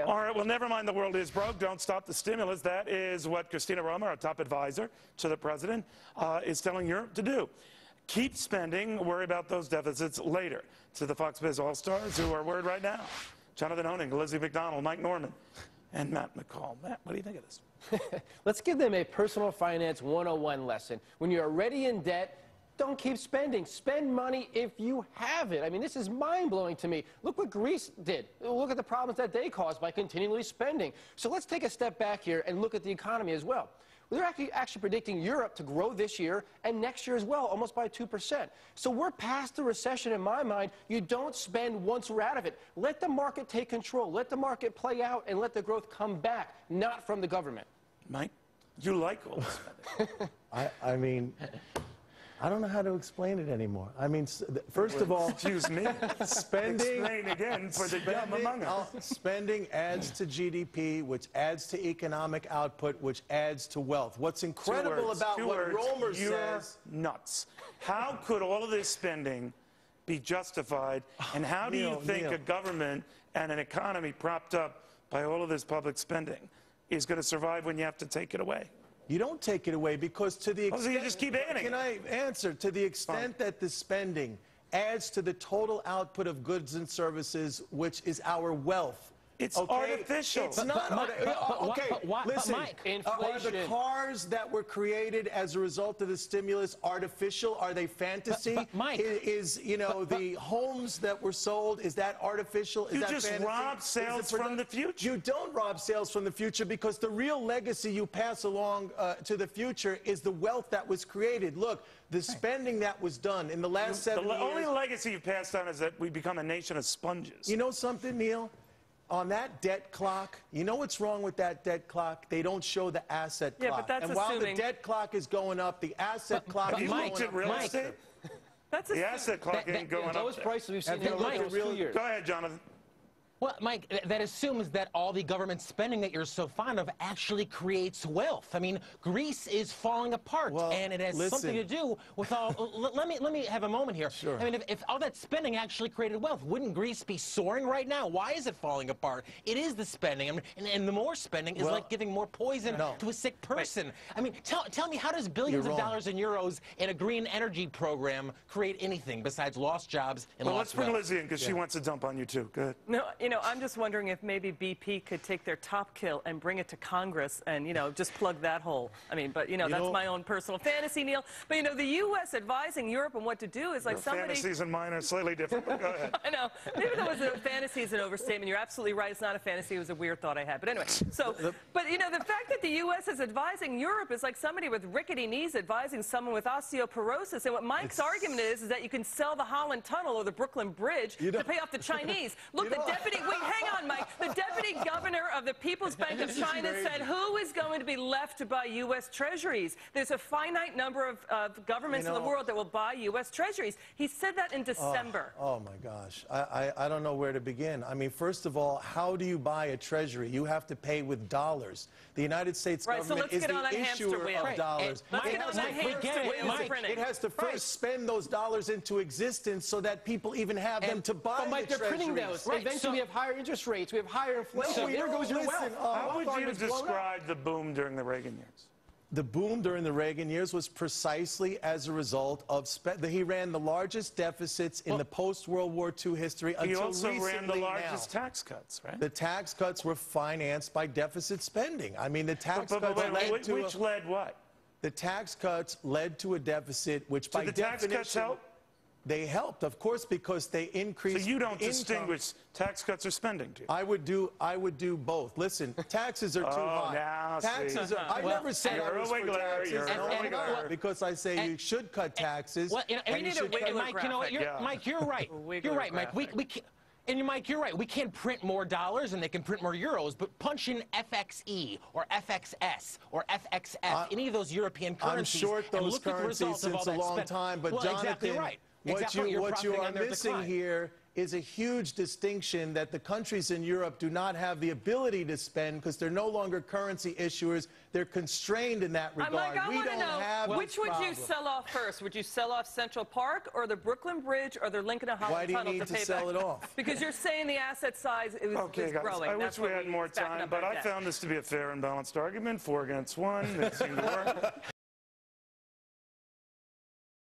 you. All right, well, never mind the world is broke. Don't stop the stimulus. That is what Christina Romer, our top advisor to the president, is telling Europe to do. Keep spending, worry about those deficits later. To the Fox Biz All-Stars who are worried right now. Jonathan Hoenig, Lizzie McDonald, Mike Norman, and Matt McCall. Matt, what do you think of this? Let's give them a personal finance 101 lesson. When you're already in debt, don't keep spending. Spend money if you have it. I mean, this is mind-blowing to me. Look what Greece did. Look at the problems that they caused by continually spending. So let's take a step back here and look at the economy as well. They're actually predicting Europe to grow this year and next year as well, almost by 2%. So we're past the recession in my mind. You don't spend once we're out of it. Let the market take control. Let the market play out and let the growth come back, not from the government. Mike, you like all this spending. I mean, I don't know how to explain it anymore. I mean, first of all, excuse me, spending. Explain again for the dumb among us. Spending adds to GDP, which adds to economic output, which adds to wealth. What's incredible about what Romer says? You're nuts. How could all of this spending be justified? And how do you think a government and an economy propped up by all of this public spending is going to survive when you have to take it away? You don't take it away because to the extent... So you just keep adding. Can I answer? To the extent that the spending adds to the total output of goods and services, which is our wealth. It's artificial. It's not. Listen, are the cars that were created as a result of the stimulus artificial? Are they fantasy? Mike, the homes that were sold, is that artificial? Is you that just fantasy? rob sales from the future. You don't rob sales from the future because the real legacy you pass along to the future is the wealth that was created. Look, the spending that was done in the last 7 years. The only legacy you've passed on is that we become a nation of sponges. You know something, Neil? On that debt clock, you know what's wrong with that debt clock? They don't show the asset clock. Yeah, but that's and while the debt clock is going up, the asset clock is going up. Real estate? The asset clock ain't going up. Those prices we've seen in the last 2 years. Go ahead, Jonathan. Well, Mike, that assumes that all the government spending that you're so fond of actually creates wealth. I mean, Greece is falling apart, and it has something to do with all... let me have a moment here. Sure. I mean, if all that spending actually created wealth, wouldn't Greece be soaring right now? Why is it falling apart? It is the spending, I mean, and the more spending is like giving more poison to a sick person. I mean, tell me, how does billions of dollars and euros in a green energy program create anything besides lost jobs and lost wealth? Let's bring Lizzie in, because she wants to dump on you, too. Go ahead. No, I'm just wondering if maybe BP could take their top kill and bring it to Congress and, just plug that hole. I mean, but, that's my own personal fantasy, Neil. But, the U.S. advising Europe on what to do is like somebody... Fantasies and mine are slightly different, but go ahead. I know. Maybe that was a fantasy is an overstatement. You're absolutely right. It's not a fantasy. It was a weird thought I had. But anyway, so, but, the fact that the U.S. is advising Europe is like somebody with rickety knees advising someone with osteoporosis. And what Mike's argument is that you can sell the Holland Tunnel or the Brooklyn Bridge to pay off the Chinese. Look, the deputy... Wait, hang on, Mike. The deputy governor of the People's Bank of China said, who is going to be left to buy U.S. treasuries? There's a finite number of governments in the world that will buy U.S. treasuries. He said that in December. Oh, my gosh. I don't know where to begin. I mean, first of all, how do you buy a treasury? You have to pay with dollars. The United States government is the issuer of dollars. It has to first spend those dollars into existence so that people even have them to buy But, Mike, they're printing those. Eventually, we have higher interest rates. We have higher inflation. There goes your wealth. How would you describe the boom during the Reagan years? The boom during the Reagan years was precisely as a result of he ran the largest deficits in the post-World War II history until recently. He also ran the largest tax cuts, right? The tax cuts were financed by deficit spending. I mean, the tax cuts led to... Which led what? The tax cuts led to a deficit, which by definition... Did the tax cuts help? They helped, of course, because they increased. So you don't distinguish tax cuts or spending, do you? I would do both. Listen, taxes are too high. Now taxes are. I never said I was for taxes. Because I say you should cut taxes. Well, Mike, you know what? Mike, you're right. You're right, Mike. We can't. And Mike, you're right. We can't print more dollars and they can print more euros, but punch in FXE or FXS or FXF, any of those European currencies. I'm short those currencies since a long time, but Jonathan, exactly right. What you are missing here is a huge distinction that the countries in Europe do not have the ability to spend because they're no longer currency issuers. They're constrained in that regard. Mike, I want to know, which would you sell off first? Would you sell off Central Park or the Brooklyn Bridge or the Lincoln and Holland Tunnel to pay back? Why do you need to sell it off? Because you're saying the asset size is guys, growing. I wish we had more time, but I found this to be a fair and balanced argument. 4 against 1. It seemed to work.